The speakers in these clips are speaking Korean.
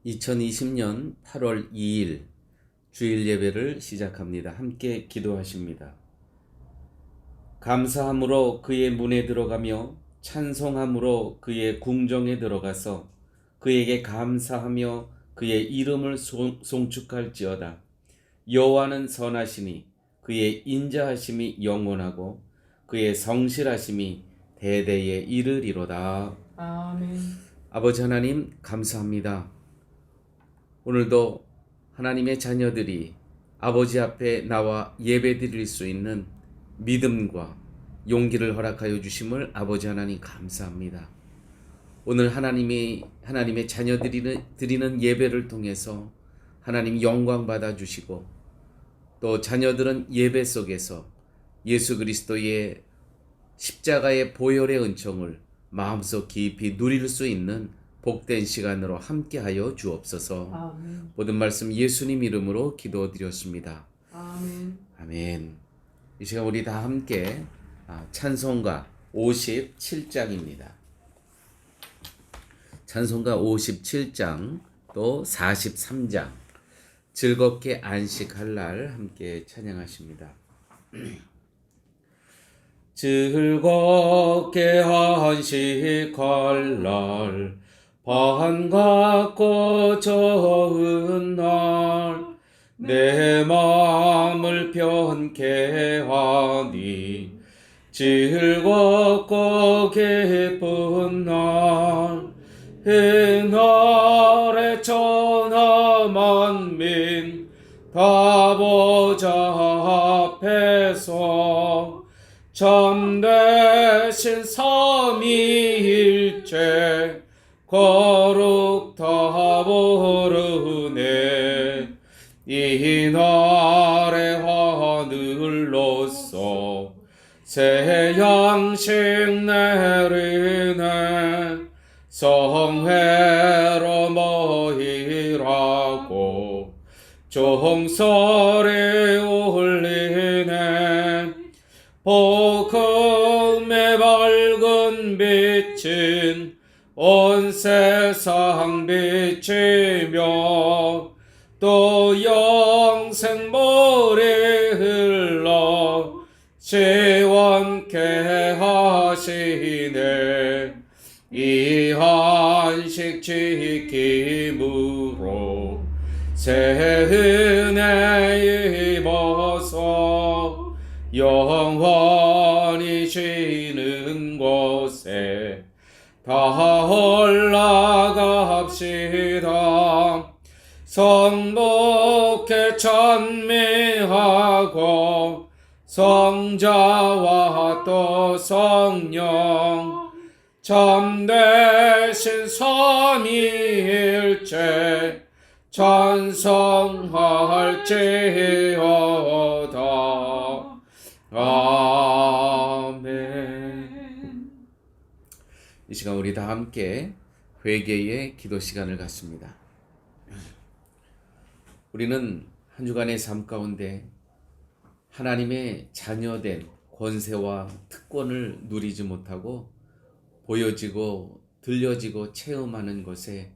2020년 8월 2일 주일 예배를 시작합니다. 함께 기도하십니다. 감사함으로 그의 문에 들어가며 찬송함으로 그의 궁정에 들어가서 그에게 감사하며 그의 이름을 송축할지어다. 여호와는 선하시니 그의 인자하심이 영원하고 그의 성실하심이 대대에 이르리로다. 아멘. 아버지 하나님 감사합니다. 오늘도 하나님의 자녀들이 아버지 앞에 나와 예배드릴 수 있는 믿음과 용기를 허락하여 주심을 아버지 하나님 감사합니다. 오늘 하나님의 자녀들이 드리는 예배를 통해서 하나님 영광 받아 주시고, 또 자녀들은 예배 속에서 예수 그리스도의 십자가의 보혈의 은총을 마음속 깊이 누릴 수 있는 복된 시간으로 함께하여 주옵소서. 아멘. 모든 말씀 예수님 이름으로 기도드렸습니다. 아멘. 아멘. 이 시간 우리 다 함께 찬송가 57장입니다. 찬송가 57장 또 43장 즐겁게 안식할 날 함께 찬양하십니다. 즐겁게 안식할 날, 반갑고 좋은 날, 내 마음을 편케 하니 즐겁고 기쁜 날, 이날에 천하 만민 다 보좌 앞에서 참되신 삼위일체 거룩다 부르네. 이날의 하늘로서 새 양식 내리네. 성회로 모이라고 종소리 울리네. 복음의 밝은 빛은 온 세상 비치며 또 영생 물이 흘러 시원케 하시네. 이 안식 지킴으로 새 은혜 입어서 영원히 쉬는 곳에 다 올라갑시다. 성복해 찬미하고 성자와 또 성령 참되신 삼위일체 찬송할지어다. 아멘. 이 시간 우리 다 함께 회개의 기도 시간을 갖습니다. 우리는 한 주간의 삶 가운데 하나님의 자녀된 권세와 특권을 누리지 못하고 보여지고 들려지고 체험하는 것에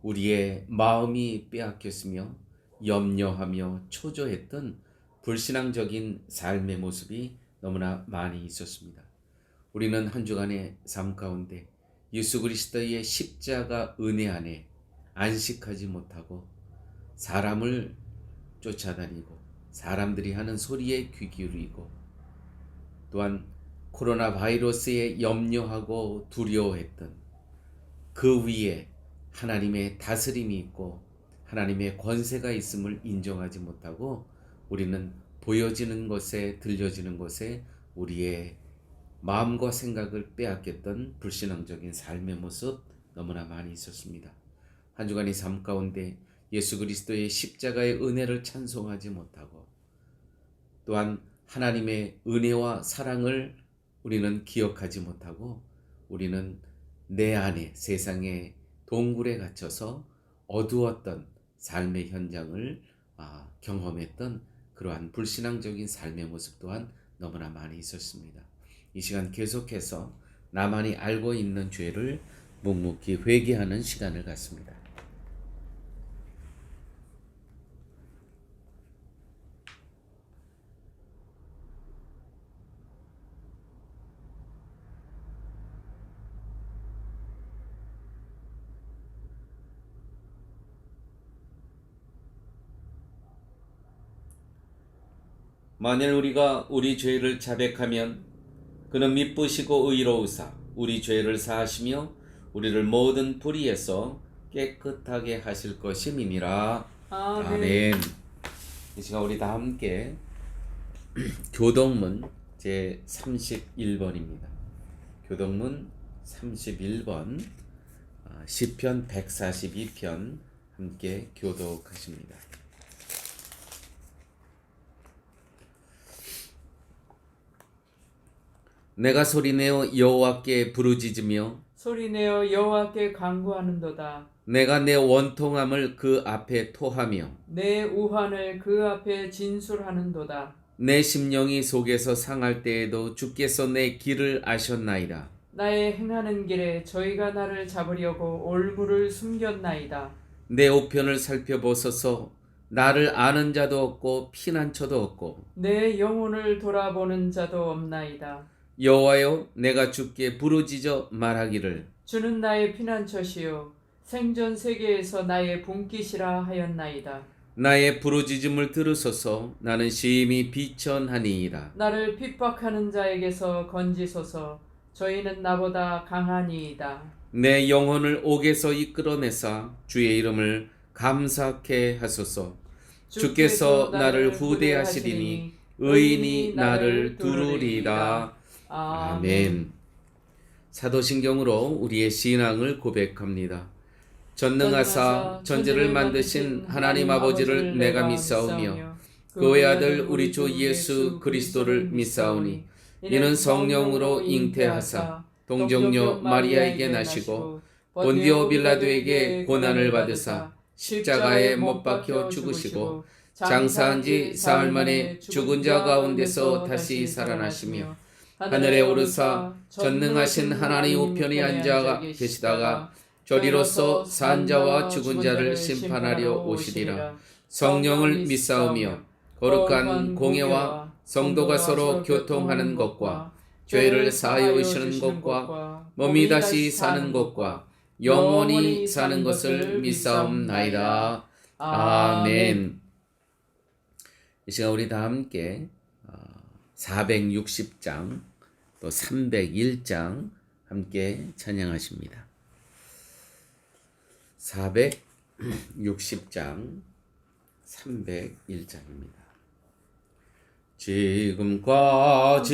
우리의 마음이 빼앗겼으며 염려하며 초조했던 불신앙적인 삶의 모습이 너무나 많이 있었습니다. 우리는 한 주간의 삶 가운데 예수 그리스도의 십자가 은혜 안에 안식하지 못하고 사람을 쫓아다니고 사람들이 하는 소리에 귀 기울이고, 또한 코로나 바이러스에 염려하고 두려워했던 그 위에 하나님의 다스림이 있고 하나님의 권세가 있음을 인정하지 못하고 우리는 보여지는 것에 들려지는 것에 우리의 마음과 생각을 빼앗겼던 불신앙적인 삶의 모습 너무나 많이 있었습니다. 한 주간의 삶 가운데 예수 그리스도의 십자가의 은혜를 찬송하지 못하고, 또한 하나님의 은혜와 사랑을 우리는 기억하지 못하고, 우리는 내 안에 세상의 동굴에 갇혀서 어두웠던 삶의 현장을 경험했던 그러한 불신앙적인 삶의 모습 또한 너무나 많이 있었습니다. 이 시간 계속해서 나만이 알고 있는 죄를 묵묵히 회개하는 시간을 갖습니다. 만일 우리가 우리 죄를 자백하면 그는 미쁘시고 의로우사 우리 죄를 사하시며 우리를 모든 불의에서 깨끗하게 하실 것임이니라. 아멘. 이 시간 우리 다 함께 교동문 제 31번입니다. 교동문 31번 시편 142편 함께 교독하십니다. 내가 소리내어 여호와께 부르짖으며 소리내어 여호와께 간구하는도다. 내가 내 원통함을 그 앞에 토하며 내 우환을 그 앞에 진술하는도다. 내 심령이 속에서 상할 때에도 주께서 내 길을 아셨나이다. 나의 행하는 길에 저희가 나를 잡으려고 올무를 숨겼나이다. 내 우편을 살펴보소서. 나를 아는 자도 없고 피난처도 없고 내 영혼을 돌아보는 자도 없나이다. 여호와여, 내가 주께 부르짖어 말하기를 주는 나의 피난처시요 생전 세계에서 나의 분깃이라 하였나이다. 나의 부르짖음을 들으소서. 나는 심히 비천하니이다. 나를 핍박하는 자에게서 건지소서. 저희는 나보다 강하니이다. 내 영혼을 옥에서 이끌어내사 주의 이름을 감사케 하소서. 주께서 나를 후대하시리니 의인이 나를 두루리이다. 아멘. 사도신경으로 우리의 신앙을 고백합니다. 전능하사 천지를 만드신 하나님 아버지를 내가 믿사오며 그의 아들 우리 주 예수 그리스도를 믿사오니 이는 성령으로 잉태하사 동정녀 마리아에게 나시고 본디오 빌라도에게 고난을 받으사 십자가에 못 박혀 죽으시고 장사한 지 사흘 만에 죽은 자 가운데서 다시 살아나시며 하늘에 오르사 전능하신 하나님 우편에 앉아 계시다가 저리로서 산 자와 죽은 자를 심판하려 오시리라. 성령을 믿사오며 거룩한 공예와 성도가 서로 교통하는 것과 죄를 사하여 주시는 것과 몸이 다시 사는 것과 영원히 사는 것을 믿사옵나이다. 아멘. 이 시간 우리 다 함께 460장 또 301장 함께 찬양하십니다. 460장 301장입니다. 지금까지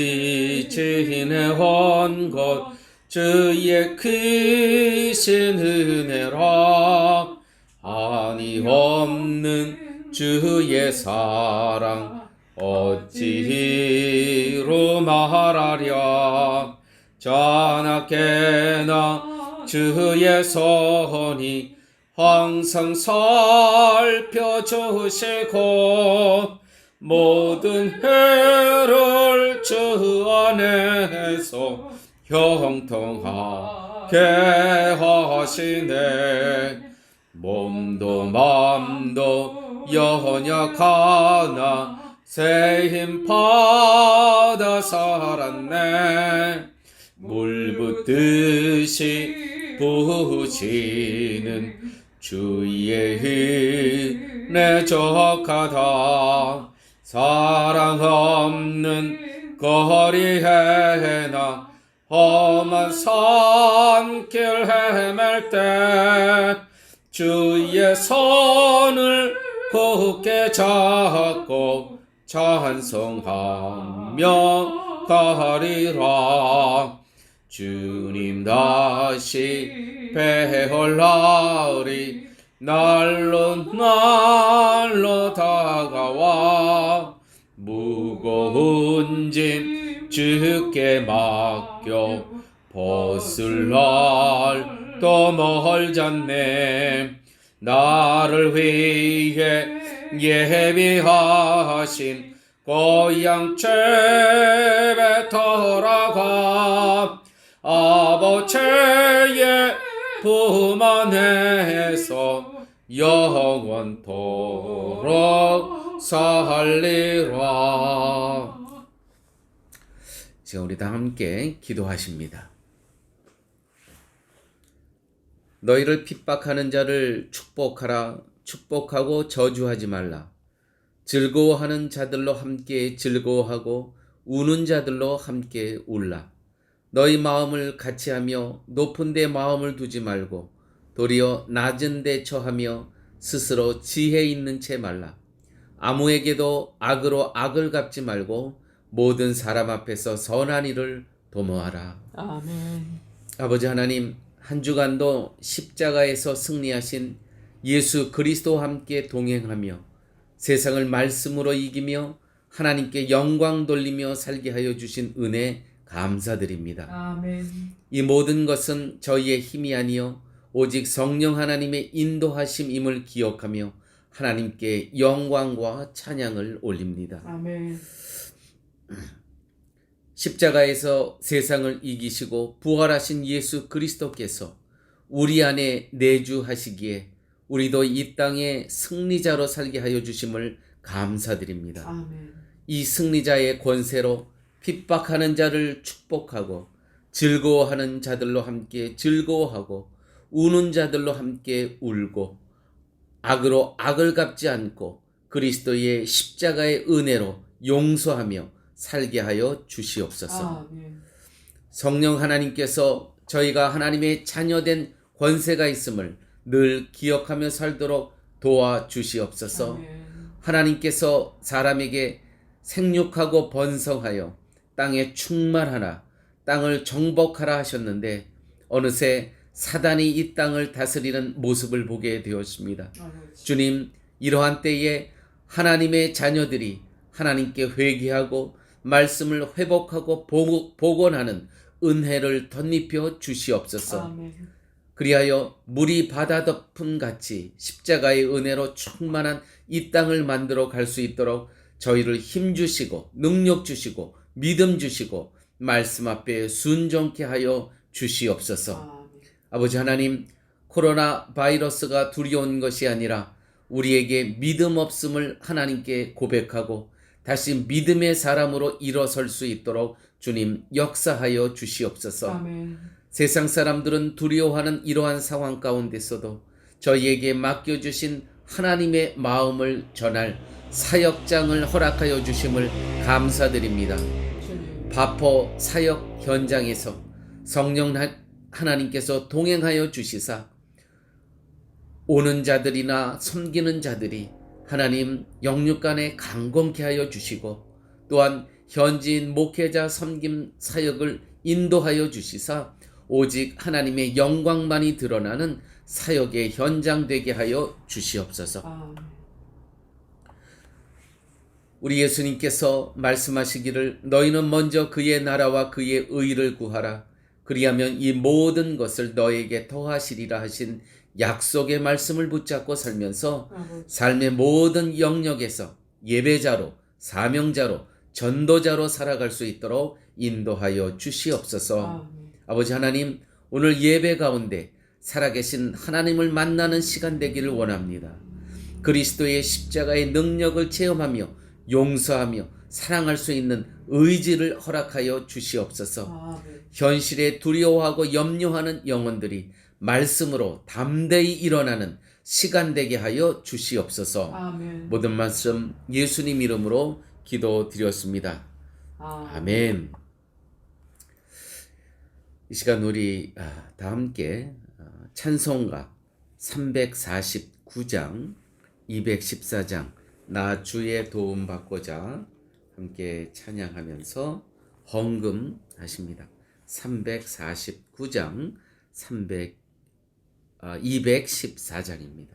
지내온 것 주의 크신 은혜라. 한이 없는 주의 사랑 어찌로 말하랴. 자나깨나 주의 선이 항상 살펴주시고 모든 해를 주 안에서 형통하게 하시네. 몸도 맘도 연약하나 새 힘 받아 살았네. 물 붓듯이 부으시는 주의 은혜 적하다. 사랑 없는 거리에나 험한 산길 헤맬 때 주의 손을 굳게 잡고 찬송하며 가리라. 주님 다시 배울 날이 날로 다가와 무거운 짐 주께 맡겨 벗을 날도 멀잖네. 나를 위해 예비하신 고향 집에 돌아가 아버지의 품 안에서 영원토록 살리라. 지금 우리 다 함께 기도하십니다. 너희를 핍박하는 자를 축복하라. 축복하고 저주하지 말라. 즐거워하는 자들로 함께 즐거워하고 우는 자들로 함께 울라. 너희 마음을 같이하며 높은 데 마음을 두지 말고 도리어 낮은 데 처하며 스스로 지혜 있는 채 말라. 아무에게도 악으로 악을 갚지 말고 모든 사람 앞에서 선한 일을 도모하라. 아멘. 아버지 하나님, 한 주간도 십자가에서 승리하신 예수 그리스도와 함께 동행하며 세상을 말씀으로 이기며 하나님께 영광 돌리며 살게 하여 주신 은혜 감사드립니다. 아멘. 이 모든 것은 저희의 힘이 아니요 오직 성령 하나님의 인도하심임을 기억하며 하나님께 영광과 찬양을 올립니다. 아멘. 십자가에서 세상을 이기시고 부활하신 예수 그리스도께서 우리 안에 내주하시기에 우리도 이 땅에 승리자로 살게 하여 주심을 감사드립니다. 아멘. 이 승리자의 권세로 핍박하는 자를 축복하고 즐거워하는 자들로 함께 즐거워하고 우는 자들로 함께 울고 악으로 악을 갚지 않고 그리스도의 십자가의 은혜로 용서하며 살게 하여 주시옵소서. 아멘. 성령 하나님께서 저희가 하나님의 자녀된 권세가 있음을 늘 기억하며 살도록 도와주시옵소서. 아멘. 하나님께서 사람에게 생육하고 번성하여 땅에 충만하라, 땅을 정복하라 하셨는데 어느새 사단이 이 땅을 다스리는 모습을 보게 되었습니다. 주님, 이러한 때에 하나님의 자녀들이 하나님께 회개하고 말씀을 회복하고 복원하는 은혜를 덧입혀 주시옵소서. 아멘. 그리하여 물이 바다 덮음 같이 십자가의 은혜로 충만한 이 땅을 만들어 갈 수 있도록 저희를 힘 주시고 능력 주시고 믿음 주시고 말씀 앞에 순종케 하여 주시옵소서. 아멘. 아버지 하나님, 코로나 바이러스가 두려운 것이 아니라 우리에게 믿음 없음을 하나님께 고백하고 다시 믿음의 사람으로 일어설 수 있도록 주님 역사하여 주시옵소서. 아멘. 세상 사람들은 두려워하는 이러한 상황 가운데서도 저희에게 맡겨주신 하나님의 마음을 전할 사역장을 허락하여 주심을 감사드립니다. 주님. 바포 사역 현장에서 성령 하나님께서 동행하여 주시사 오는 자들이나 섬기는 자들이 하나님 영육간에 강건케 하여 주시고 또한 현지인 목회자 섬김 사역을 인도하여 주시사 오직 하나님의 영광만이 드러나는 사역의 현장 되게 하여 주시옵소서. 아멘. 우리 예수님께서 말씀하시기를 너희는 먼저 그의 나라와 그의 의를 구하라. 그리하면 이 모든 것을 너에게 더하시리라 하신 약속의 말씀을 붙잡고 살면서 삶의 모든 영역에서 예배자로, 사명자로, 전도자로 살아갈 수 있도록 인도하여 주시옵소서. 아멘. 아버지 하나님, 오늘 예배 가운데 살아계신 하나님을 만나는 시간 되기를 원합니다. 그리스도의 십자가의 능력을 체험하며 용서하며 사랑할 수 있는 의지를 허락하여 주시옵소서. 아멘. 현실에 두려워하고 염려하는 영혼들이 말씀으로 담대히 일어나는 시간 되게 하여 주시옵소서. 아멘. 모든 말씀 예수님 이름으로 기도드렸습니다. 아멘. 이 시간 우리 다 함께 찬송가 349장 214장 나 주의 도움 받고자 함께 찬양하면서 헌금하십니다. 349장 214장입니다.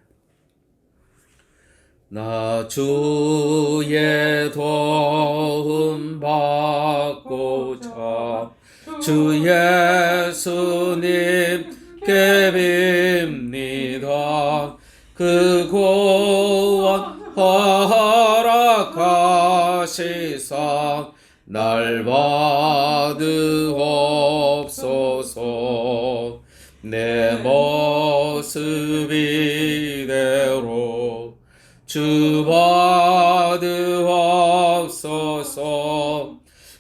나 주의 도움 받고자 주 예수님께 빕니다. 그 구원 허락하시사 날 받으옵소서. 내 모습 이대로 주 받으옵소서.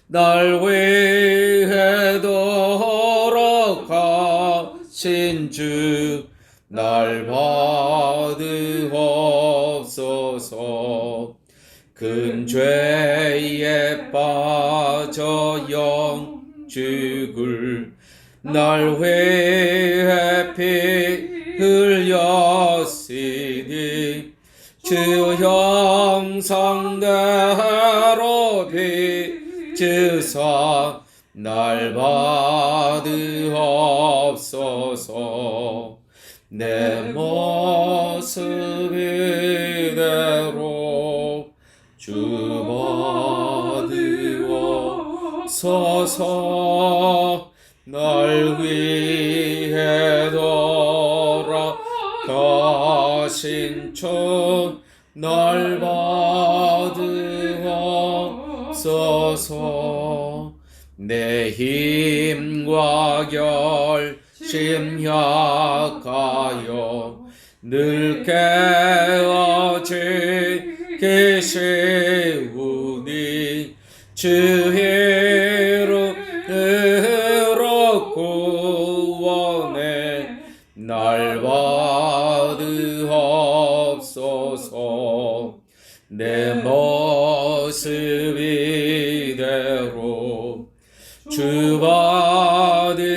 날 위해 돌아가신 주 날 받으옵소서. 큰 죄에 빠져 영 죽을 날 위해 피 흘렸으니 주 형상대로 빚으사 날 받으옵소서. 내 모습 이대로 주 받으옵소서. 날 위해 돌아가신 주 날 받으옵소서. 내 힘과 결심 약하여 늘 깨어지기 쉬우니 주 이름으로 구원해 날 받으옵소서. 내 모습 이대로 주 받으옵소서.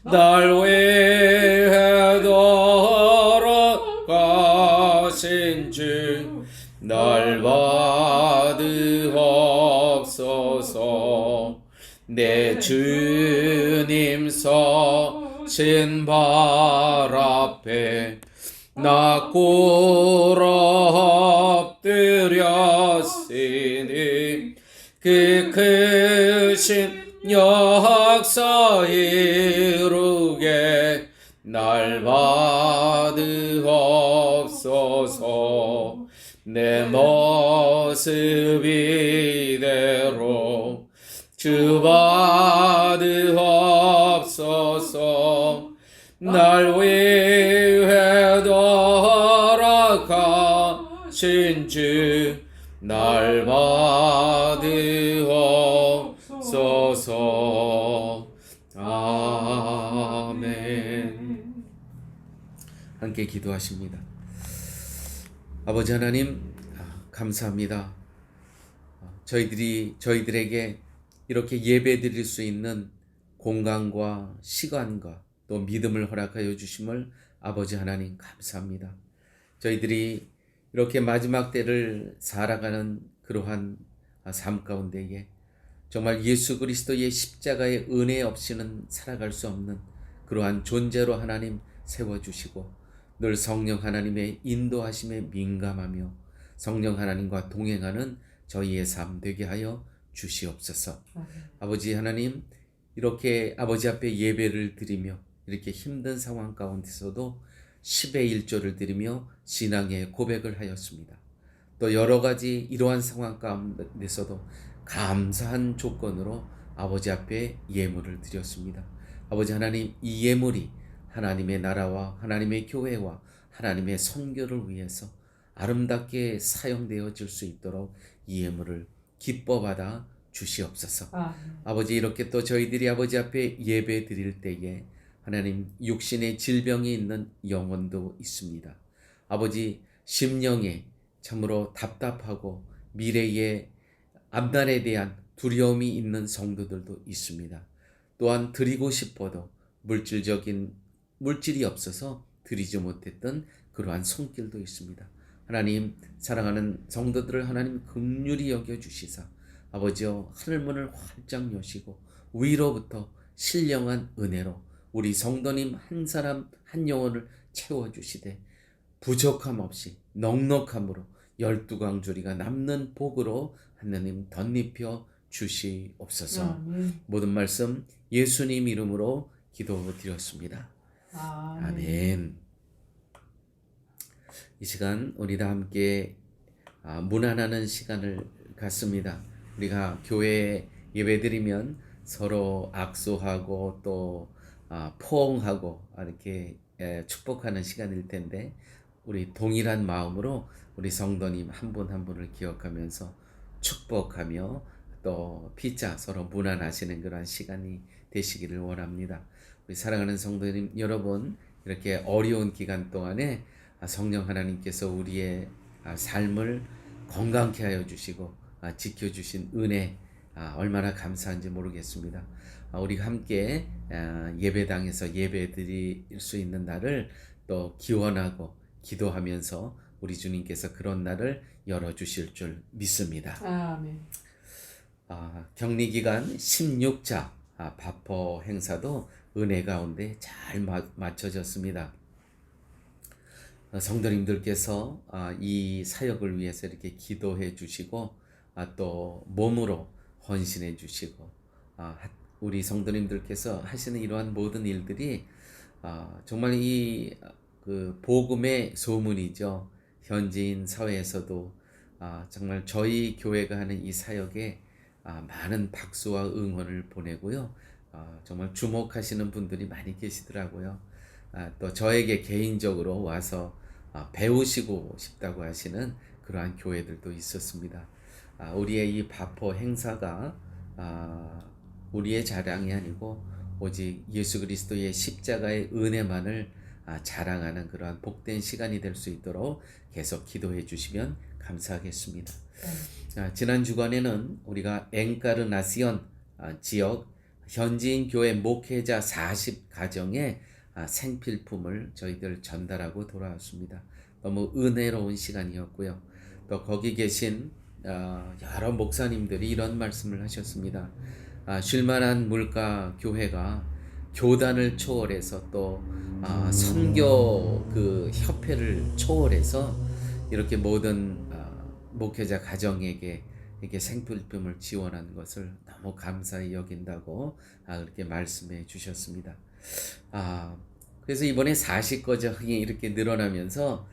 날 위해 돌아가신 주 날 받으옵소서. 내 주님 서신 발 앞에 나 꿇어 엎드렸으니 그 크신 역사 이루게 날 받으옵소서. 내 모습 이대로 주 받으옵소서. 날 위해 돌아가신 주 날 받으옵소서. 아멘. 함께 기도하십니다. 아버지 하나님, 감사합니다. 저희들에게 이렇게 예배 드릴 수 있는 공간과 시간과 또 믿음을 허락하여 주심을 아버지 하나님 감사합니다. 저희들이 이렇게 마지막 때를 살아가는 그러한 삶 가운데에 정말 예수 그리스도의 십자가의 은혜 없이는 살아갈 수 없는 그러한 존재로 하나님 세워주시고 늘 성령 하나님의 인도하심에 민감하며 성령 하나님과 동행하는 저희의 삶 되게 하여 주시옵소서. 아버지 하나님, 이렇게 아버지 앞에 예배를 드리며 이렇게 힘든 상황 가운데서도 10의 1조를 드리며 신앙의 고백을 하였습니다. 또 여러 가지 이러한 상황 가운데서도 감사한 조건으로 아버지 앞에 예물을 드렸습니다. 아버지 하나님, 이 예물이 하나님의 나라와 하나님의 교회와 하나님의 선교를 위해서 아름답게 사용되어질 수 있도록 이 예물을 기뻐 받아 주시옵소서. 아버지, 이렇게 또 저희들이 아버지 앞에 예배 드릴 때에 하나님, 육신의 질병이 있는 영혼도 있습니다. 아버지, 심령에 참으로 답답하고 미래의 앞날에 대한 두려움이 있는 성도들도 있습니다. 또한 드리고 싶어도 물질이 없어서 드리지 못했던 그러한 손길도 있습니다. 하나님, 사랑하는 성도들을 하나님 긍휼히 여겨주시사 아버지여, 하늘문을 활짝 여시고 위로부터 신령한 은혜로 우리 성도님 한 사람 한 영혼을 채워주시되 부족함 없이 넉넉함으로 12광주리가 남는 복으로 하나님 덧입혀 주시옵소서. 모든 말씀 예수님 이름으로 기도드렸습니다. 아멘. 이 시간 우리 다 함께 문안하는 시간을 갖습니다. 우리가 교회에 예배드리면 서로 악수하고 또 포옹하고 이렇게 축복하는 시간일 텐데, 우리 동일한 마음으로 우리 성도님 한 분 한 분을 기억하면서 축복하며 또 피자 서로 문안하시는 그런 시간이 되시기를 원합니다. 우리 사랑하는 성도님 여러분, 이렇게 어려운 기간 동안에 성령 하나님께서 우리의 삶을 건강케 하여 주시고 지켜주신 은혜 얼마나 감사한지 모르겠습니다. 우리가 함께 예배당에서 예배드릴 수 있는 날을 또 기원하고 기도하면서 우리 주님께서 그런 날을 열어주실 줄 믿습니다. 아멘. 격리기간 16차 바포 행사도 은혜 가운데 잘 맞춰졌습니다. 성도님들께서 이 사역을 위해서 이렇게 기도해 주시고 또 몸으로 헌신해 주시고 우리 성도님들께서 하시는 이러한 모든 일들이 정말 그 복음의 소문이죠. 현지인 사회에서도 정말 저희 교회가 하는 이 사역에 많은 박수와 응원을 보내고요. 정말 주목하시는 분들이 많이 계시더라고요. 또 저에게 개인적으로 와서 배우시고 싶다고 하시는 그러한 교회들도 있었습니다. 우리의 이 바포 행사가 우리의 자랑이 아니고 오직 예수 그리스도의 십자가의 은혜만을 자랑하는 그러한 복된 시간이 될 수 있도록 계속 기도해 주시면 감사하겠습니다. 지난 주간에는 우리가 엥까르나시온 지역 현지인 교회 목회자 40가정의 생필품을 저희들 전달하고 돌아왔습니다. 너무 은혜로운 시간이었고요. 또 거기 계신 여러 목사님들이 이런 말씀을 하셨습니다. 쉴만한 물가 교회가 교단을 초월해서 또 선교 그 협회를 초월해서 이렇게 모든 목회자 가정에게 이렇게 생필품을 지원한 것을 너무 감사히 여긴다고 그렇게 말씀해 주셨습니다. 그래서 이번에 40가정이 이렇게 늘어나면서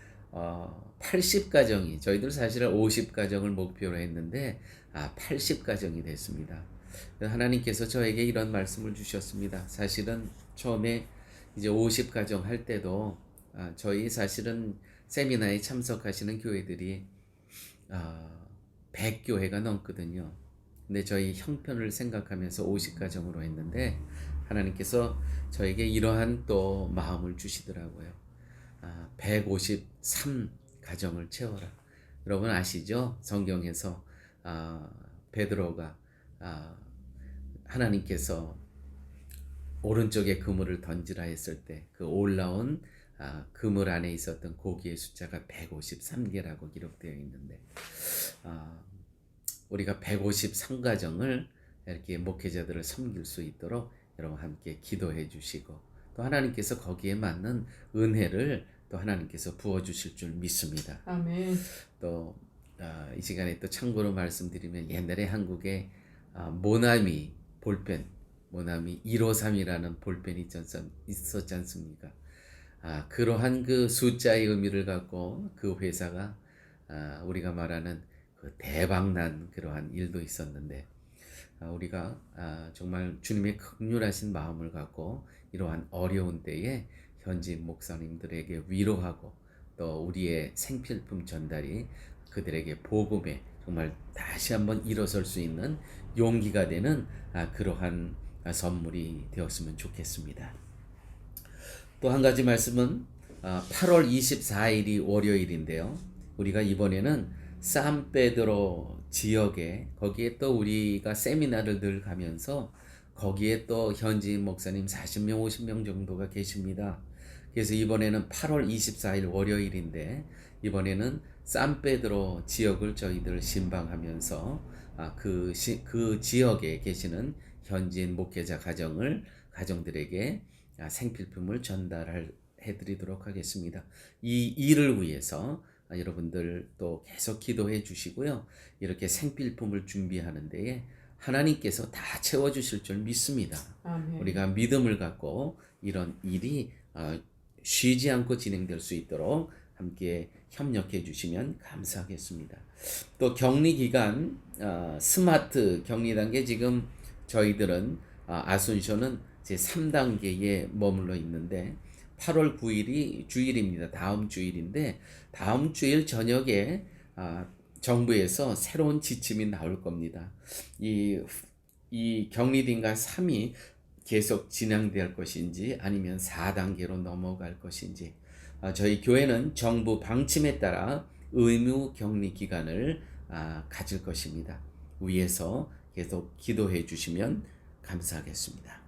80가정이 저희들 사실은 50가정을 목표로 했는데 80가정이 됐습니다. 하나님께서 저에게 이런 말씀을 주셨습니다. 사실은 처음에 이제 50가정 할 때도 저희 사실은 세미나에 참석하시는 교회들이 100교회가 넘거든요. 근데 저희 형편을 생각하면서 50가정으로 했는데 하나님께서 저에게 이러한 또 마음을 주시더라고요. 153가정을 채워라. 여러분 아시죠? 성경에서 베드로가 하나님께서 오른쪽에 그물을 던지라 했을 때 그 올라온 그물 안에 있었던 고기의 숫자가 153개라고 기록되어 있는데 우리가 153가정을 이렇게 목회자들을 섬길 수 있도록 여러분 함께 기도해 주시고 또 하나님께서 거기에 맞는 은혜를 또 하나님께서 부어주실 줄 믿습니다. 아멘. 또 이 시간에 또 참고로 말씀드리면 옛날에 한국에 모나미 볼펜, 모나미 153이라는 볼펜이 있었지 않습니까? 그러한 그 숫자의 의미를 갖고 그 회사가 우리가 말하는 그 대박난 그러한 일도 있었는데 우리가 정말 주님의 긍휼하신 마음을 갖고 이러한 어려운 때에 현지 목사님들에게 위로하고 또 우리의 생필품 전달이 그들에게 복음에 정말 다시 한번 일어설 수 있는 용기가 되는 그러한 선물이 되었으면 좋겠습니다. 또 한 가지 말씀은 8월 24일이 월요일인데요. 우리가 이번에는 산페드로 지역에 거기에 또 우리가 세미나를 늘 가면서 거기에 또 현지 목사님 40명 50명 정도가 계십니다. 그래서 이번에는 8월 24일 월요일인데 이번에는 산페드로 지역을 저희들 신방하면서 그 지역에 계시는 현지인 목회자 가정들에게 생필품을 전달해 드리도록 하겠습니다. 이 일을 위해서 여러분들 또 계속 기도해 주시고요. 이렇게 생필품을 준비하는 데에 하나님께서 다 채워주실 줄 믿습니다. 아멘. 우리가 믿음을 갖고 이런 일이 쉬지 않고 진행될 수 있도록 함께 협력해 주시면 감사하겠습니다. 또 격리 기간 스마트 격리 단계 지금 저희들은 아순쇼는 제 3단계에 머물러 있는데 8월 9일이 주일입니다. 다음 주일인데 다음 주일 저녁에 정부에서 새로운 지침이 나올 겁니다. 이 격리딩가 3이 계속 진행될 것인지 아니면 4단계로 넘어갈 것인지 저희 교회는 정부 방침에 따라 의무 격리 기간을 가질 것입니다. 위에서 계속 기도해 주시면 감사하겠습니다.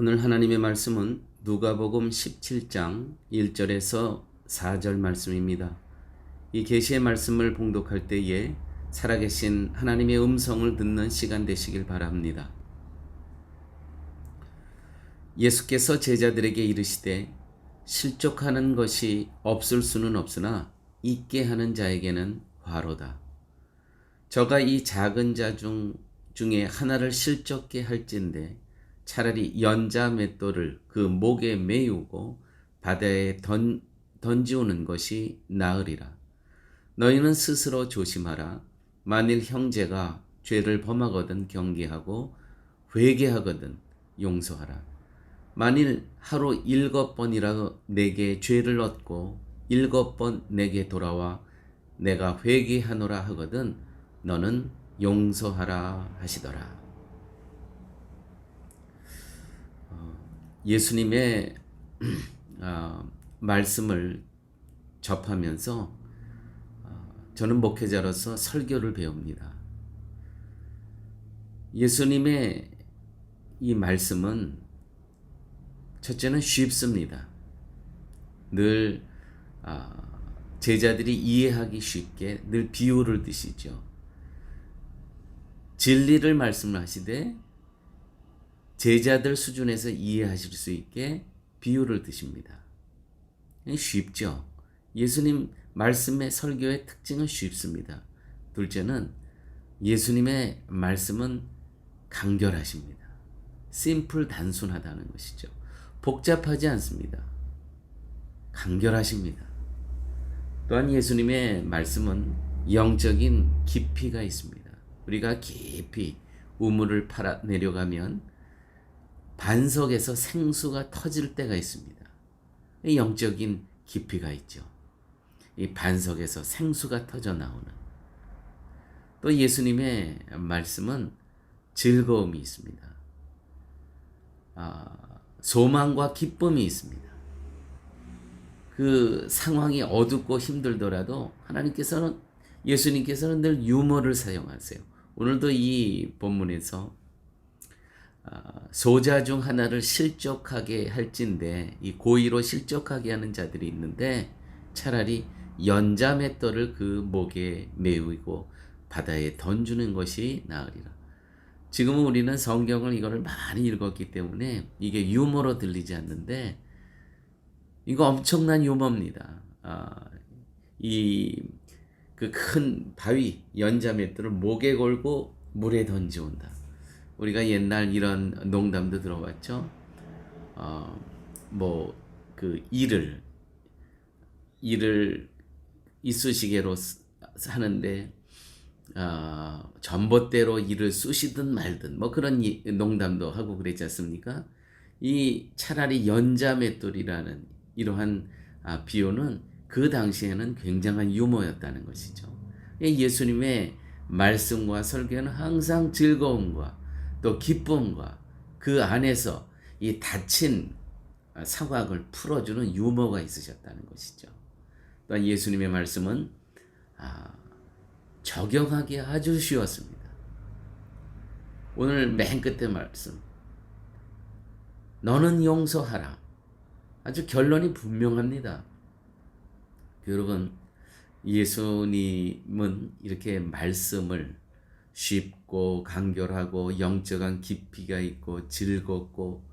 오늘 하나님의 말씀은 누가복음 17장 1절에서 4절 말씀입니다. 이 계시의 말씀을 봉독할 때에 살아계신 하나님의 음성을 듣는 시간 되시길 바랍니다. 예수께서 제자들에게 이르시되 실족하는 것이 없을 수는 없으나 있게 하는 자에게는 화로다. 저가 이 작은 자 중에 하나를 실족게 할진대 차라리 연자 맷돌을 그 목에 메우고 바다에 던지오는 것이 나으리라. 너희는 스스로 조심하라. 만일 형제가 죄를 범하거든 경계하고 회개하거든 용서하라. 만일 하루 7번이라도 내게 죄를 얻고 7번 내게 돌아와 내가 회개하노라 하거든 너는 용서하라 하시더라. 예수님의 말씀을 접하면서 저는 목회자로서 설교를 배웁니다. 예수님의 이 말씀은 첫째는 쉽습니다. 늘 제자들이 이해하기 쉽게 늘 비유를 드시죠. 진리를 말씀하시되 제자들 수준에서 이해하실 수 있게 비유를 드십니다. 쉽죠. 예수님 말씀의 설교의 특징은 쉽습니다. 둘째는 예수님의 말씀은 간결하십니다. 심플 단순하다는 것이죠. 복잡하지 않습니다. 간결하십니다. 또한 예수님의 말씀은 영적인 깊이가 있습니다. 우리가 깊이 우물을 팔아 내려가면 반석에서 생수가 터질 때가 있습니다. 영적인 깊이가 있죠. 이 반석에서 생수가 터져 나오는. 또 예수님의 말씀은 즐거움이 있습니다. 소망과 기쁨이 있습니다. 그 상황이 어둡고 힘들더라도 예수님께서는 늘 유머를 사용하세요. 오늘도 이 본문에서 소자 중 하나를 실족하게 할진대 이 고의로 실족하게 하는 자들이 있는데 차라리 연자맷돌을 그 목에 메우고 바다에 던지는 것이 나으리라. 지금은 우리는 성경을 이거를 많이 읽었기 때문에 이게 유머로 들리지 않는데 이거 엄청난 유머입니다. 이 그 큰 바위 연자맷돌을 목에 걸고 물에 던져온다. 우리가 옛날 이런 농담도 들어봤죠. 그 이를 이쑤시개로 하는데 전봇대로 이를 쑤시든 말든 그런 농담도 하고 그랬지 않습니까? 이 차라리 연자맷돌이라는 이러한 비유는 그 당시에는 굉장한 유머였다는 것이죠. 예수님의 말씀과 설교는 항상 즐거움과 또 기쁨과 그 안에서 이 닫힌 사각을 풀어주는 유머가 있으셨다는 것이죠. 또한 예수님의 말씀은 적용하기 아주 쉬웠습니다. 오늘 맨 끝에 말씀 너는 용서하라. 아주 결론이 분명합니다. 여러분 예수님은 이렇게 말씀을 쉽고 간결하고 영적인 깊이가 있고 즐겁고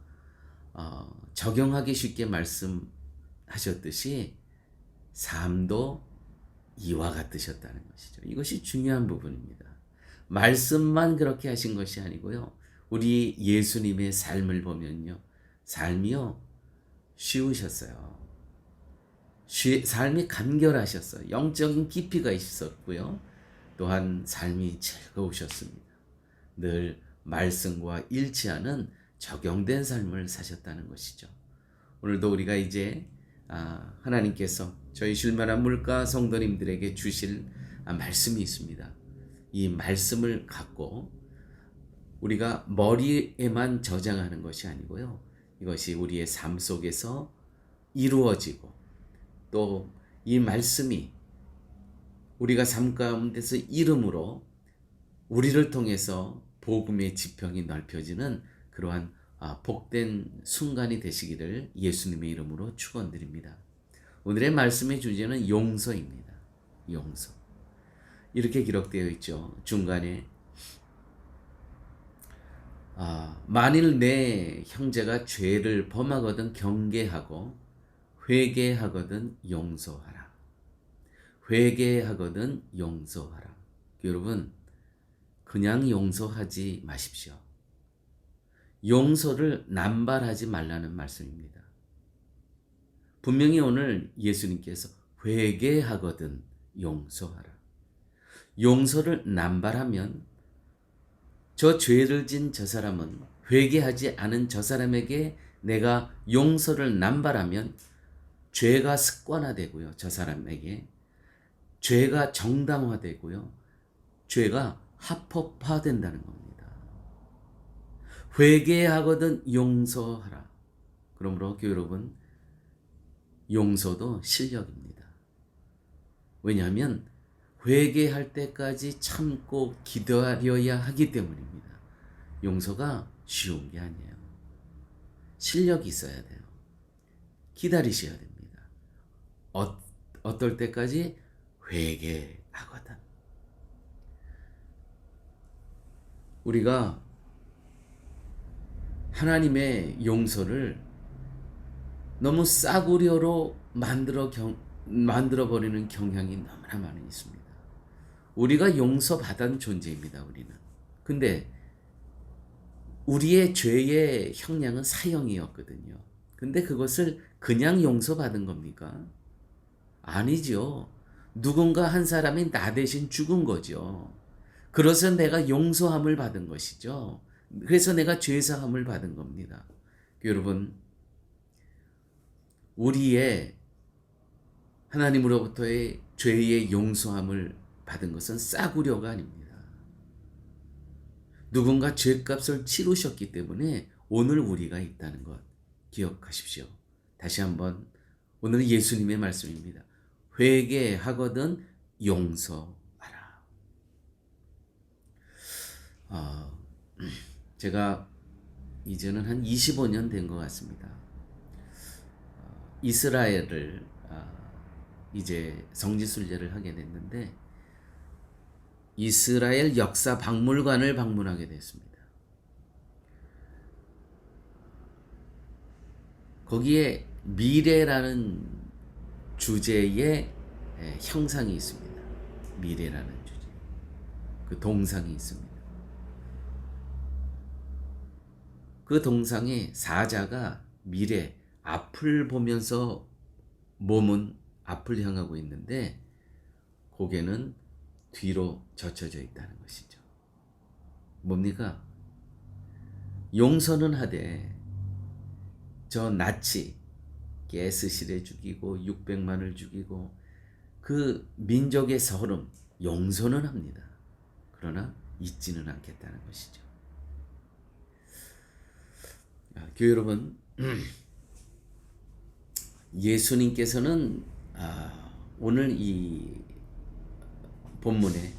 적용하기 쉽게 말씀하셨듯이 삶도 이와 같으셨다는 것이죠. 이것이 중요한 부분입니다. 말씀만 그렇게 하신 것이 아니고요. 우리 예수님의 삶을 보면요. 삶이요. 쉬우셨어요. 삶이 간결하셨어요. 영적인 깊이가 있었고요. 또한 삶이 즐거우셨습니다. 늘 말씀과 일치하는 적용된 삶을 사셨다는 것이죠. 오늘도 우리가 이제 하나님께서 저희 쉴만한 물가 성도님들에게 주실 말씀이 있습니다. 이 말씀을 갖고 우리가 머리에만 저장하는 것이 아니고요. 이것이 우리의 삶 속에서 이루어지고 또 이 말씀이 우리가 삶 가운데서 이름으로 우리를 통해서 복음의 지평이 넓혀지는 그러한 복된 순간이 되시기를 예수님의 이름으로 축원드립니다. 오늘의 말씀의 주제는 용서입니다. 용서. 이렇게 기록되어 있죠. 중간에 만일 내 형제가 죄를 범하거든 경계하고 회개하거든 용서하라. 회개하거든 용서하라. 여러분 그냥 용서하지 마십시오. 용서를 남발하지 말라는 말씀입니다. 분명히 오늘 예수님께서 회개하거든 용서하라. 용서를 남발하면 저 죄를 진 저 사람은 회개하지 않은 저 사람에게 내가 용서를 남발하면 죄가 습관화되고요. 저 사람에게 죄가 정당화되고요. 죄가 합법화된다는 겁니다. 회개하거든 용서하라. 그러므로 교회 여러분, 용서도 실력입니다. 왜냐하면 회개할 때까지 참고 기다려야 하기 때문입니다. 용서가 쉬운 게 아니에요. 실력이 있어야 돼요. 기다리셔야 됩니다. 어떨 때까지? 회개하거든. 우리가 하나님의 용서를 너무 싸구려로 만들어버리는 경향이 너무나 많이 있습니다. 우리가 용서받은 존재입니다. 우리는. 근데 우리의 죄의 형량은 사형이었거든요. 근데 그것을 그냥 용서받은 겁니까? 아니죠. 누군가 한 사람이 나 대신 죽은 거죠. 그래서 내가 용서함을 받은 것이죠. 그래서 내가 죄사함을 받은 겁니다. 여러분, 우리의 하나님으로부터의 죄의 용서함을 받은 것은 싸구려가 아닙니다. 누군가 죄값을 치르셨기 때문에 오늘 우리가 있다는 것 기억하십시오. 다시 한번, 오늘은 예수님의 말씀입니다. 회개하거든 용서하라. 제가 이제는 한 25년 된 것 같습니다. 이스라엘을 이제 성지순례를 하게 됐는데 이스라엘 역사 박물관을 방문하게 됐습니다. 거기에 미래라는 주제의 형상이 있습니다. 미래라는 주제. 그 동상이 있습니다. 그 동상에 사자가 미래, 앞을 보면서 몸은 앞을 향하고 있는데 고개는 뒤로 젖혀져 있다는 것이죠. 뭡니까? 용서는 하되 저 나치 게스실에 죽이고 600만을 죽이고 그 민족의 서름 용서는 합니다. 그러나 잊지는 않겠다는 것이죠. 교회 여러분, 예수님께서는 오늘 이 본문에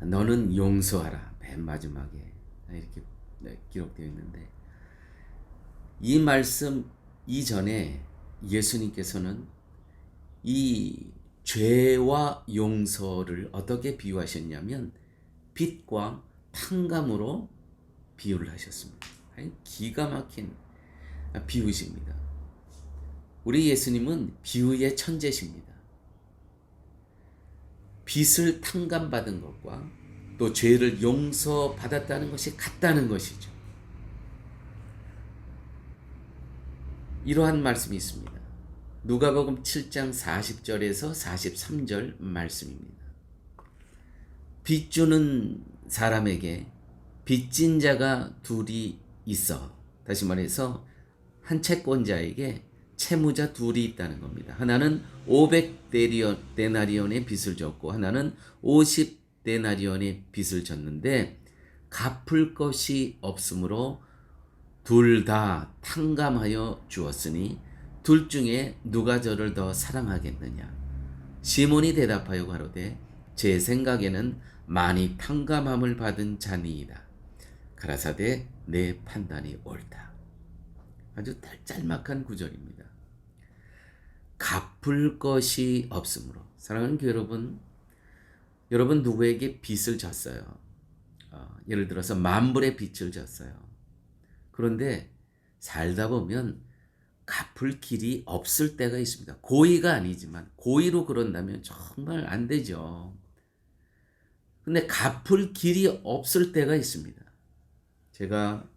너는 용서하라 맨 마지막에 이렇게 기록되어 있는데 이 말씀 이전에 예수님께서는 이 죄와 용서를 어떻게 비유하셨냐면 빛과 탕감으로 비유를 하셨습니다. 기가 막힌 비유십니다. 우리 예수님은 비유의 천재십니다. 빛을 탕감받은 것과 또 죄를 용서받았다는 것이 같다는 것이죠. 이러한 말씀이 있습니다. 누가복음 7장 40절에서 43절 말씀입니다. 빚 주는 사람에게 빚진 자가 둘이 있어. 다시 말해서 한 채권자에게 채무자 둘이 있다는 겁니다. 하나는 500데나리온의 빚을 졌고 하나는 50데나리온의 빚을 졌는데 갚을 것이 없으므로 둘 다 탕감하여 주었으니 둘 중에 누가 저를 더 사랑하겠느냐? 시몬이 대답하여 가로되 제 생각에는 많이 탕감함을 받은 자니이다. 가라사대 내 판단이 옳다. 아주 짤막한 구절입니다. 갚을 것이 없으므로. 사랑하는 교회 여러분 누구에게 빚을 졌어요. 예를 들어서 만불의 빚을 졌어요. 그런데 살다 보면 갚을 길이 없을 때가 있습니다. 고의가 아니지만 고의로 그런다면 정말 안 되죠. 근데 갚을 길이 없을 때가 있습니다. 제가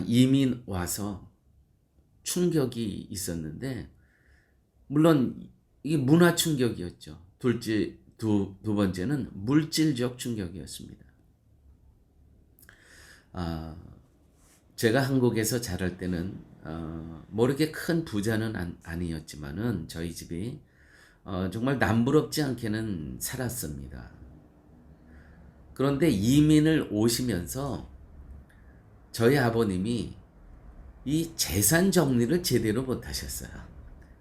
이민 와서 충격이 있었는데 물론 이게 문화 충격이었죠. 두 번째는 물질적 충격이었습니다. 제가 한국에서 자랄 때는 뭐 이렇게 큰 부자는 아니었지만은 저희 집이 정말 남부럽지 않게는 살았습니다. 그런데 이민을 오시면서 저희 아버님이 이 재산 정리를 제대로 못 하셨어요.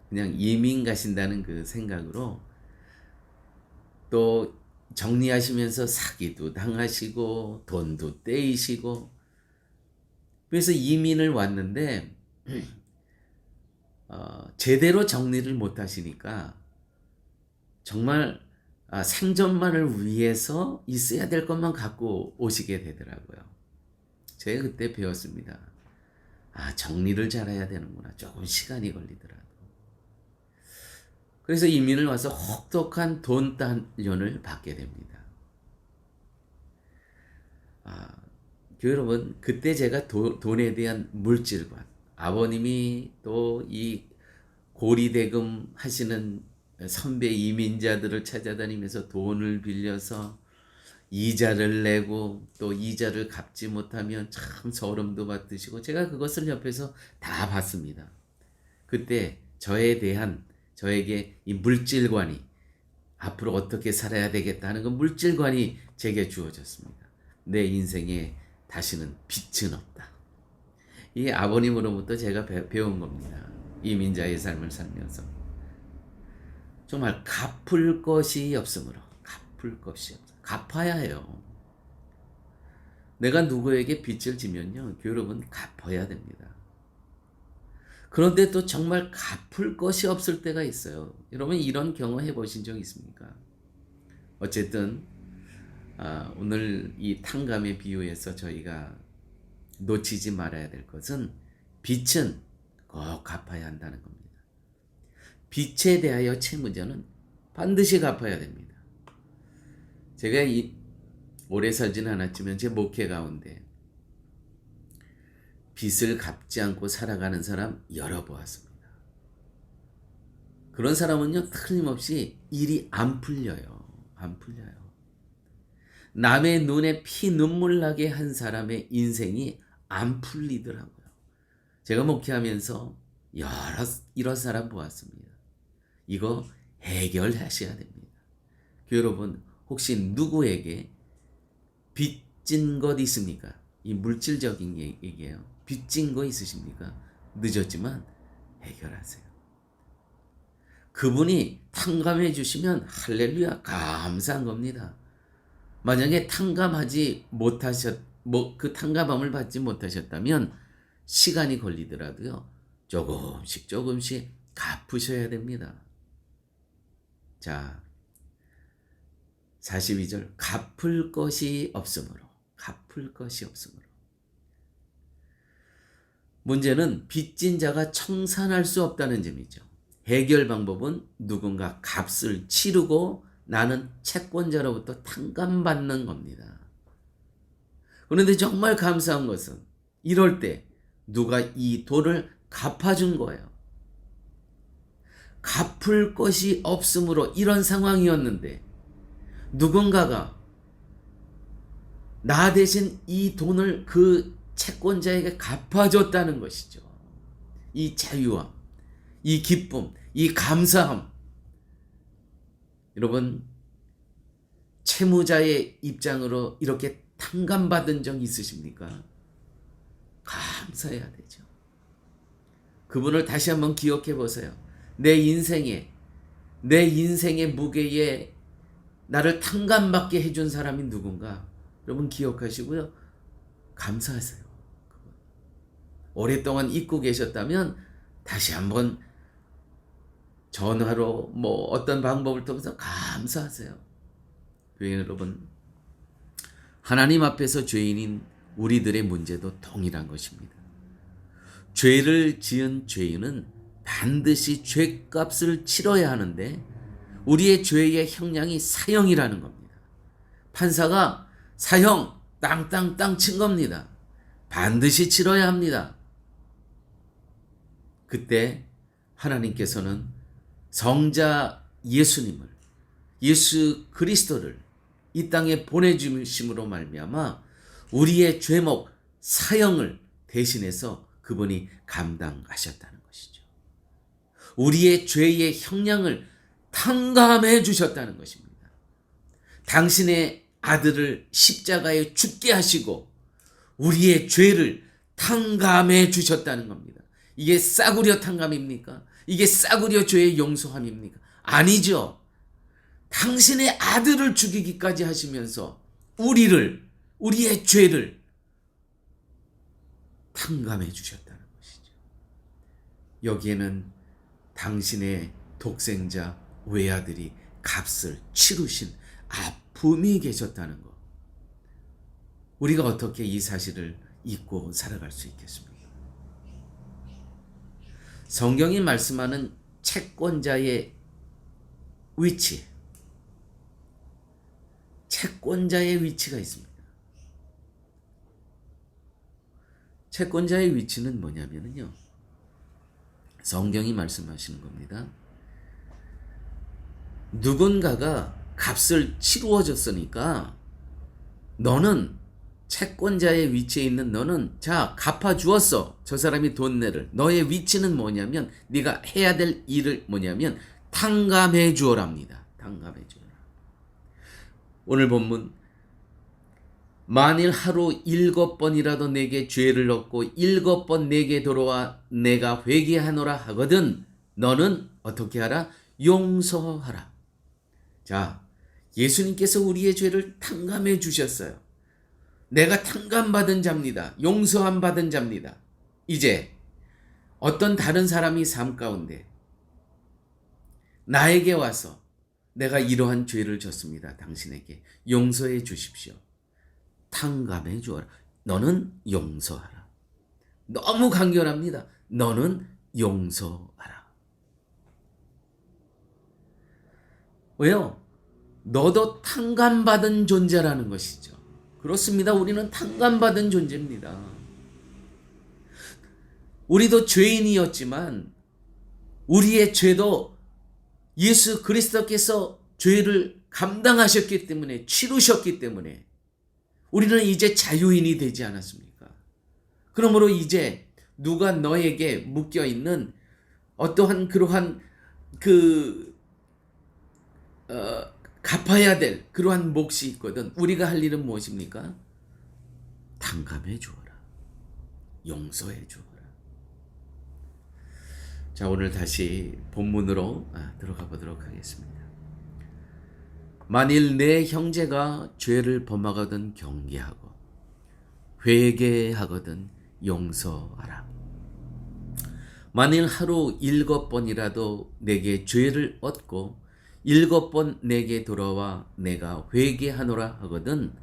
그냥 이민 가신다는 그 생각으로 또 정리하시면서 사기도 당하시고 돈도 떼이시고, 그래서 이민을 왔는데 제대로 정리를 못 하시니까 정말 생존만을 위해서 있어야 될 것만 갖고 오시게 되더라고요. 제가 그때 배웠습니다. 정리를 잘해야 되는구나. 조금 시간이 걸리더라도. 그래서 이민을 와서 혹독한 돈 단련을 받게 됩니다. 여러분, 그때 제가 돈에 대한 물질관, 아버님이 또 이 고리대금 하시는 선배 이민자들을 찾아다니면서 돈을 빌려서 이자를 내고 또 이자를 갚지 못하면 참 서름도 받으시고, 제가 그것을 옆에서 다 봤습니다. 그때 저에게 이 물질관이, 앞으로 어떻게 살아야 되겠다 하는 그 물질관이 제게 주어졌습니다. 내 인생에 다시는 빚은 없다. 이 아버님으로부터 제가 배운 겁니다. 이민자의 삶을 살면서 정말 갚을 것이 없으므로, 갚아야 해요. 내가 누구에게 빚을 지면요, 여러분, 갚아야 됩니다. 그런데 또 정말 갚을 것이 없을 때가 있어요. 여러분, 이런 경험 해보신 적 있습니까? 어쨌든 오늘 이 탕감의 비유에서 저희가 놓치지 말아야 될 것은, 빚은 꼭 갚아야 한다는 겁니다. 빚에 대하여 채무자는 반드시 갚아야 됩니다. 제가 오래 살지는 않았지만 제 목회 가운데 빚을 갚지 않고 살아가는 사람 열어보았습니다. 그런 사람은요, 틀림없이 일이 안 풀려요. 남의 눈에 피 눈물 나게 한 사람의 인생이 안 풀리더라고요. 제가 목회하면서 이런 사람 보았습니다. 이거 해결하셔야 됩니다. 여러분, 혹시 누구에게 빚진 것 있습니까? 이 물질적인 얘기예요. 빚진 거 있으십니까? 늦었지만 해결하세요. 그분이 탕감해 주시면 할렐루야, 감사한 겁니다. 만약에 그 탕감함을 받지 못하셨다면 시간이 걸리더라도요, 조금씩 갚으셔야 됩니다. 자, 42절, 갚을 것이 없으므로. 문제는 빚진 자가 청산할 수 없다는 점이죠. 해결 방법은 누군가 값을 치르고 나는 채권자로부터 탕감받는 겁니다. 그런데 정말 감사한 것은, 이럴 때 누가 이 돈을 갚아준 거예요. 갚을 것이 없으므로 이런 상황이었는데 누군가가 나 대신 이 돈을 그 채권자에게 갚아줬다는 것이죠. 이 자유함, 이 기쁨, 이 감사함. 여러분, 채무자의 입장으로 이렇게 탕감받은 적 있으십니까? 감사해야 되죠. 그분을 다시 한번 기억해 보세요. 내 인생의 무게에 나를 탕감받게 해준 사람이 누군가, 여러분 기억하시고요, 감사하세요. 오랫동안 잊고 계셨다면 다시 한번 전화로 어떤 방법을 통해서 감사하세요. 여러분, 하나님 앞에서 죄인인 우리들의 문제도 동일한 것입니다. 죄를 지은 죄인은 반드시 죄값을 치러야 하는데, 우리의 죄의 형량이 사형이라는 겁니다. 판사가 사형 땅땅땅 친 겁니다. 반드시 치러야 합니다. 그때 하나님께서는 성자 예수 그리스도를 이 땅에 보내주심으로 말미암아 우리의 죄목 사형을 대신해서 그분이 감당하셨다는 것이죠. 우리의 죄의 형량을 탕감해 주셨다는 것입니다. 당신의 아들을 십자가에 죽게 하시고 우리의 죄를 탕감해 주셨다는 겁니다. 이게 싸구려 탕감입니까? 이게 싸구려 죄의 용서함입니까? 아니죠. 당신의 아들을 죽이기까지 하시면서 우리의 죄를 탕감해 주셨다는 것이죠. 여기에는 당신의 독생자 외아들이 값을 치르신 아픔이 계셨다는 것. 우리가 어떻게 이 사실을 잊고 살아갈 수 있겠습니까? 성경이 말씀하는 채권자의 위치, 채권자의 위치가 있습니다. 채권자의 위치는 뭐냐면요, 성경이 말씀하시는 겁니다. 누군가가 값을 치루어 줬으니까 너는, 채권자의 위치에 있는 너는, 자, 갚아주었어. 저 사람이 돈 내를. 너의 위치는 뭐냐면, 네가 해야 될 일을 뭐냐면 탕감해 주어랍니다. 탕감해 주어라. 오늘 본문, 만일 하루 7번이라도 내게 죄를 얻고 7번 내게 돌아와 내가 회개하노라 하거든 너는 어떻게 하라? 용서하라. 자, 예수님께서 우리의 죄를 탕감해 주셨어요. 내가 탕감받은 자입니다. 용서함 받은 자입니다. 이제 어떤 다른 사람이 삶 가운데 나에게 와서 내가 이러한 죄를 졌습니다. 당신에게 용서해 주십시오. 탕감해 주어라. 너는 용서하라. 너무 간결합니다. 너는 용서하라. 왜요? 너도 탕감받은 존재라는 것이죠. 그렇습니다. 우리는 탕감받은 존재입니다. 우리도 죄인이었지만 우리의 죄도 예수 그리스도께서 죄를 감당하셨기 때문에, 치르셨기 때문에 우리는 이제 자유인이 되지 않았습니까? 그러므로 이제 누가 너에게 묶여있는 어떠한 그러한 갚아야 될 그러한 몫이 있거든. 우리가 할 일은 무엇입니까? 탕감해 주어라. 용서해 주어라. 자, 오늘 다시 본문으로 들어가 보도록 하겠습니다. 만일 내 형제가 죄를 범하거든 경계하고 회개하거든 용서하라. 만일 하루 7번이라도 내게 죄를 얻고 7번 내게 돌아와 내가 회개하노라 하거든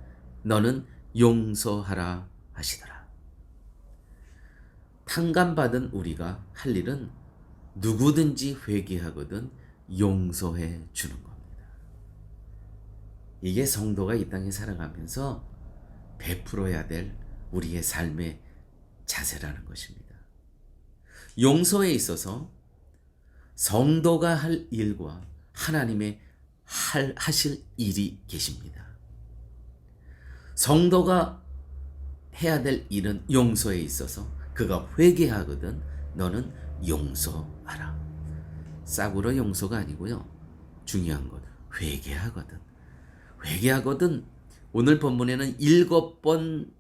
너는 용서하라 하시더라. 탕감받은 우리가 할 일은 누구든지 회개하거든 용서해 주는 겁니다. 이게 성도가 이 땅에 살아가면서 베풀어야 될 우리의 삶의 자세라는 것입니다. 용서에 있어서 성도가 할 일과 하나님의 하실 일이 계십니다. 성도가 해야 될 일은 용서에 있어서 그가 회개하거든 너는 용서하라. 싸구려 용서가 아니고요. 중요한 것, 회개하거든. 회개하거든. 오늘 본문에는 7번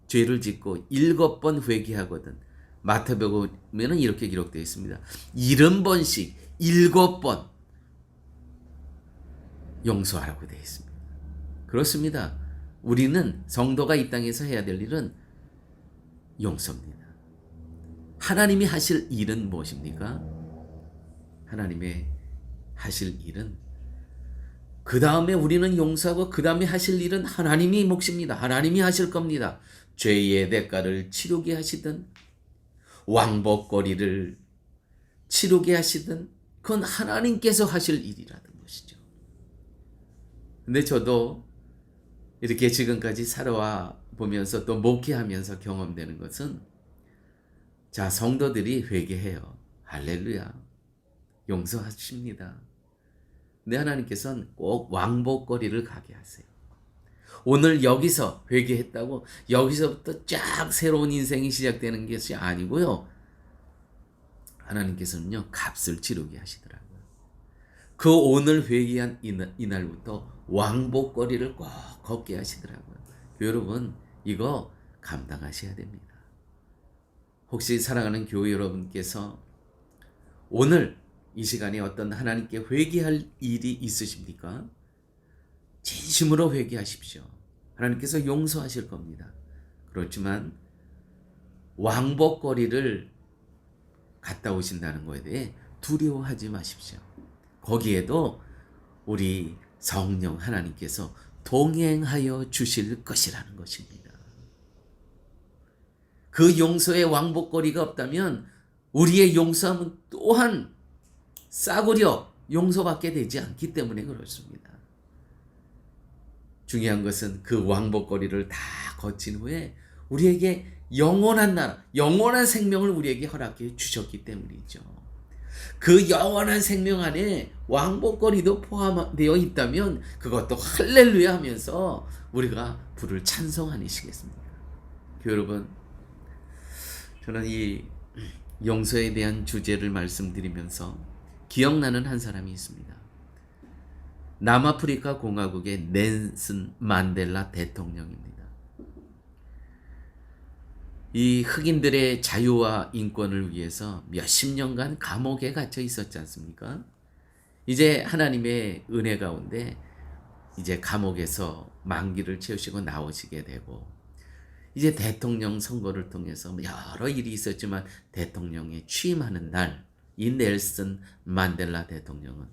죄를 짓고 7번 회개하거든. 마태복음에는 이렇게 기록되어 있습니다. 70번씩 7번 용서하라고 되어 있습니다. 그렇습니다. 우리는 성도가 이 땅에서 해야 될 일은 용서입니다. 하나님이 하실 일은 무엇입니까? 하나님의 하실 일은 그 다음에 우리는 용서하고 그 다음에 하실 일은 하나님이 몫입니다. 하나님이 하실 겁니다. 죄의 대가를 치르게 하시든 왕복거리를 치르게 하시든 그건 하나님께서 하실 일이라는 것이죠. 근데 저도 이렇게 지금까지 살아와 보면서 또 목회하면서 경험되는 것은 자, 성도들이 회개해요. 할렐루야. 용서하십니다. 근데 하나님께서는 꼭 왕복거리를 가게 하세요. 오늘 여기서 회개했다고 여기서부터 쫙 새로운 인생이 시작되는 것이 아니고요. 하나님께서는요, 값을 치르게 하시더라고요. 그 오늘 회개한 이날부터 왕복거리를 꼭 걷게 하시더라고요. 여러분, 이거 감당하셔야 됩니다. 혹시 사랑하는 교회 여러분께서 오늘 이 시간에 어떤 하나님께 회개할 일이 있으십니까? 진심으로 회개하십시오. 하나님께서 용서하실 겁니다. 그렇지만 왕복거리를 갔다 오신다는 것에 대해 두려워하지 마십시오. 거기에도 우리 성령 하나님께서 동행하여 주실 것이라는 것입니다. 그 용서의 왕복거리가 없다면 우리의 용서함은 또한 싸구려 용서받게 되지 않기 때문에 그렇습니다. 중요한 것은 그 왕복거리를 다 거친 후에 우리에게 영원한 나라, 영원한 생명을 우리에게 허락해 주셨기 때문이죠. 그 영원한 생명 안에 왕복거리도 포함되어 있다면 그것도 할렐루야 하면서 우리가 부를 찬송하시겠습니까? 여러분, 저는 이 용서에 대한 주제를 말씀드리면서 기억나는 한 사람이 있습니다. 남아프리카 공화국의 넬슨 만델라 대통령입니다. 이 흑인들의 자유와 인권을 위해서 몇십 년간 감옥에 갇혀 있었지 않습니까? 이제 하나님의 은혜 가운데 이제 감옥에서 만기를 채우시고 나오시게 되고, 이제 대통령 선거를 통해서 여러 일이 있었지만 대통령에 취임하는 날, 이 넬슨 만델라 대통령은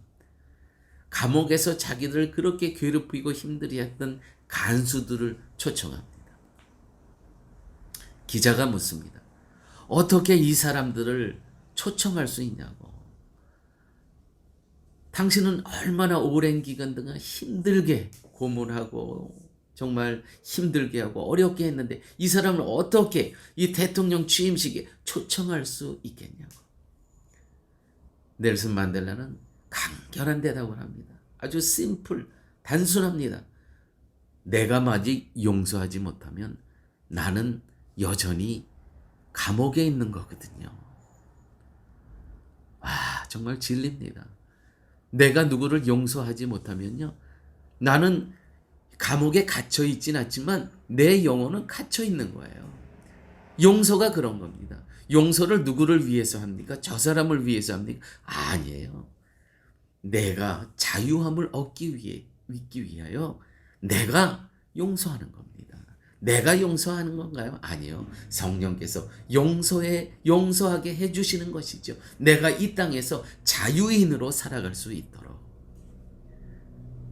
감옥에서 자기들을 그렇게 괴롭히고 힘들게 했던 간수들을 초청합니다. 기자가 묻습니다. 어떻게 이 사람들을 초청할 수 있냐고. 당신은 얼마나 오랜 기간 동안 힘들게 고문하고 정말 힘들게 하고 어렵게 했는데 이 사람을 어떻게 이 대통령 취임식에 초청할 수 있겠냐고. 넬슨 만델라는 간결한 대답을 합니다. 아주 심플, 단순합니다. 내가 마치 용서하지 못하면 나는 여전히 감옥에 있는 거거든요. 정말 진리입니다. 내가 누구를 용서하지 못하면요, 나는 감옥에 갇혀 있진 않지만 내 영혼은 갇혀 있는 거예요. 용서가 그런 겁니다. 용서를 누구를 위해서 합니까? 저 사람을 위해서 합니까? 아니에요. 내가 자유함을 얻기 위하여 내가 용서하는 겁니다. 내가 용서하는 건가요? 아니요. 성령께서 용서하게 해주시는 것이죠. 내가 이 땅에서 자유인으로 살아갈 수 있도록.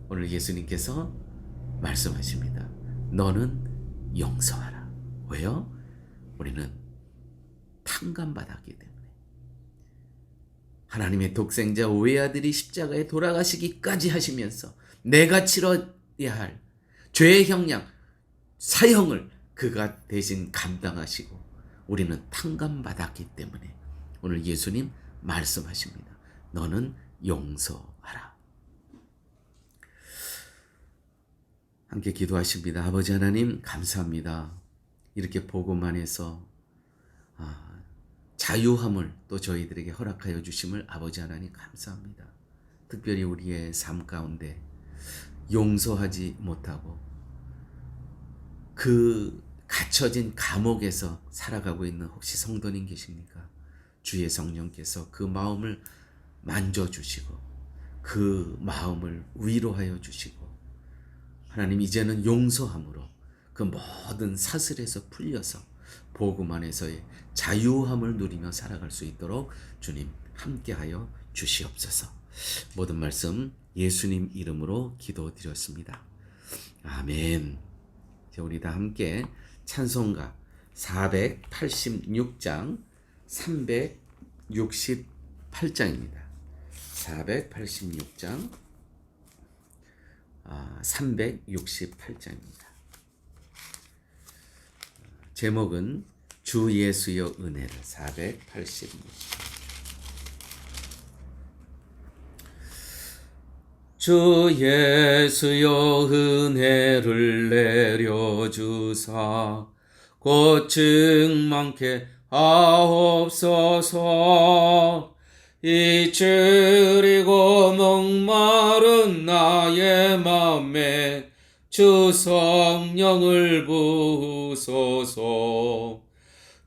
오늘 예수님께서 말씀하십니다. 너는 용서하라. 왜요? 우리는 탕감받았기 때문에. 하나님의 독생자 외아들이 십자가에 돌아가시기까지 하시면서 내가 치러야 할 죄의 형량, 사형을 그가 대신 감당하시고 우리는 탕감받았기 때문에 오늘 예수님 말씀하십니다. 너는 용서하라. 함께 기도하십니다. 아버지 하나님 감사합니다. 이렇게 복음만 해서 자유함을 또 저희들에게 허락하여 주심을 아버지 하나님 감사합니다. 특별히 우리의 삶 가운데 용서하지 못하고 그 갇혀진 감옥에서 살아가고 있는 혹시 성도님 계십니까? 주의 성령께서 그 마음을 만져주시고 그 마음을 위로하여 주시고 하나님 이제는 용서함으로 그 모든 사슬에서 풀려서 복음 안에서의 자유함을 누리며 살아갈 수 있도록 주님 함께하여 주시옵소서. 모든 말씀 예수님 이름으로 기도드렸습니다. 아멘. 우리 다 함께 찬송가 486장 368장입니다. 486장 368장입니다. 제목은 주 예수여 은혜를. 486. 주 주 예수여 은혜를 내려주사 고증 많게 하옵소서. 이치리고 목마른 나의 맘에 주 성령을 부으소서.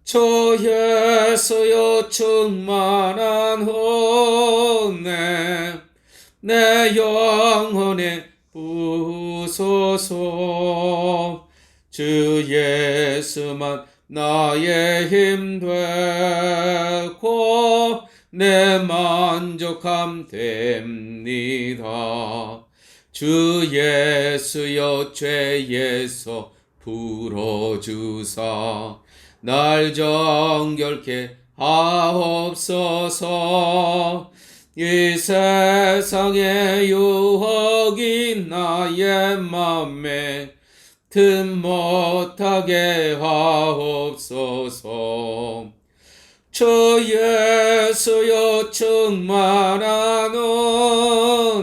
주 예수여 충만한 은혜 내 영혼에 부으소서. 주 예수만 나의 힘 되고 내 만족함 됩니다. 주 예수여 죄에서 풀어주사 날 정결케 하옵소서. 이 세상의 유혹이 나의 맘에 틈 못하게 하옵소서. 주 예수여 충만한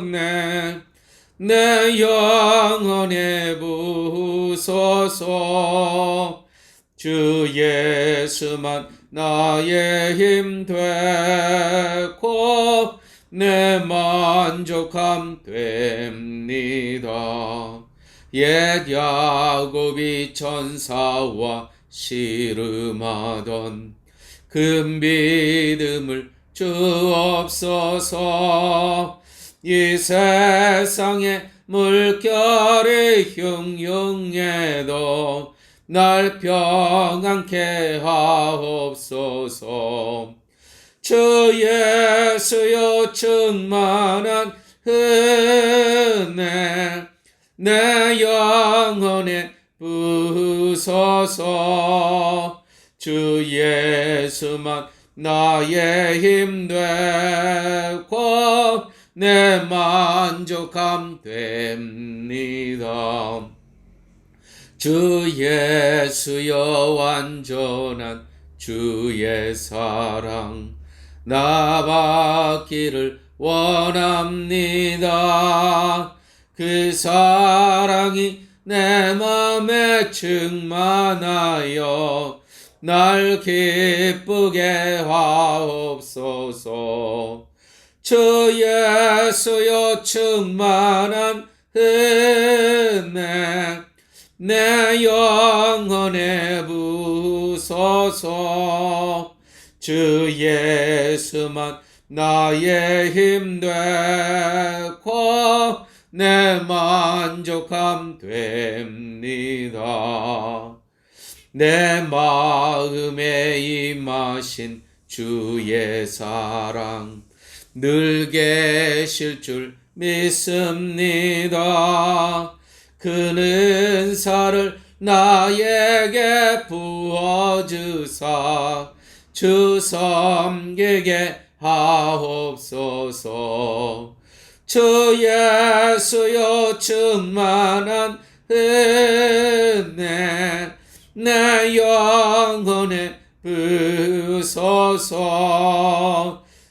은혜 내 영혼에 부으소서. 주 예수만 나의 힘 되고 내 만족함 됩니다. 옛 야곱이 천사와 씨름하던 그 믿음을 주옵소서. 이 세상의 물결이 흉흉해도 날 평안케 하옵소서. 주 예수여 충만한 은혜 내 영혼에 부으소서. 주 예수만 나의 힘 되고 내 만족함 됩니다. 주 예수여 완전한 주의 사랑 나 받기를 원합니다. 그 사랑이 내 맘에 충만하여 날 기쁘게 하옵소서. 주 예수여 충만한 은혜 내 영혼에 부으소서. 주 예수만 나의 힘 되고 내 만족함 됩니다. 내 마음에 임하신 주의 사랑 늘 계실 줄 믿습니다. 그 은사를 나에게 부어주사 주 섬기게 하옵소서. 주 예수여 충만한 은혜 내 영혼에 부으소서.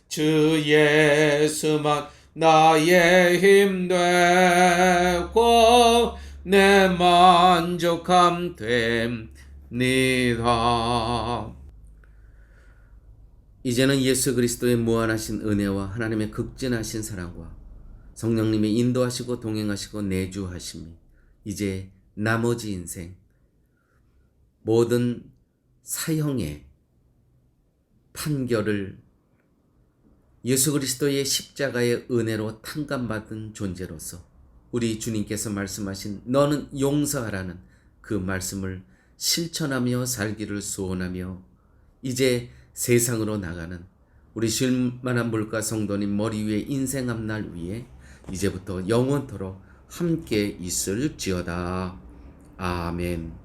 주 예수만 나의 힘 되고 내 만족함 됩니다. 이제는 예수 그리스도의 무한하신 은혜와 하나님의 극진하신 사랑과 성령님의 인도하시고 동행하시고 내주하심이 이제 나머지 인생 모든 사형의 판결을 예수 그리스도의 십자가의 은혜로 탕감받은 존재로서 우리 주님께서 말씀하신 너는 용서하라는 그 말씀을 실천하며 살기를 소원하며 이제 세상으로 나가는 우리 쉴만한 물가 성도님 머리 위에 인생 앞날 위에 이제부터 영원토록 함께 있을지어다. 아멘.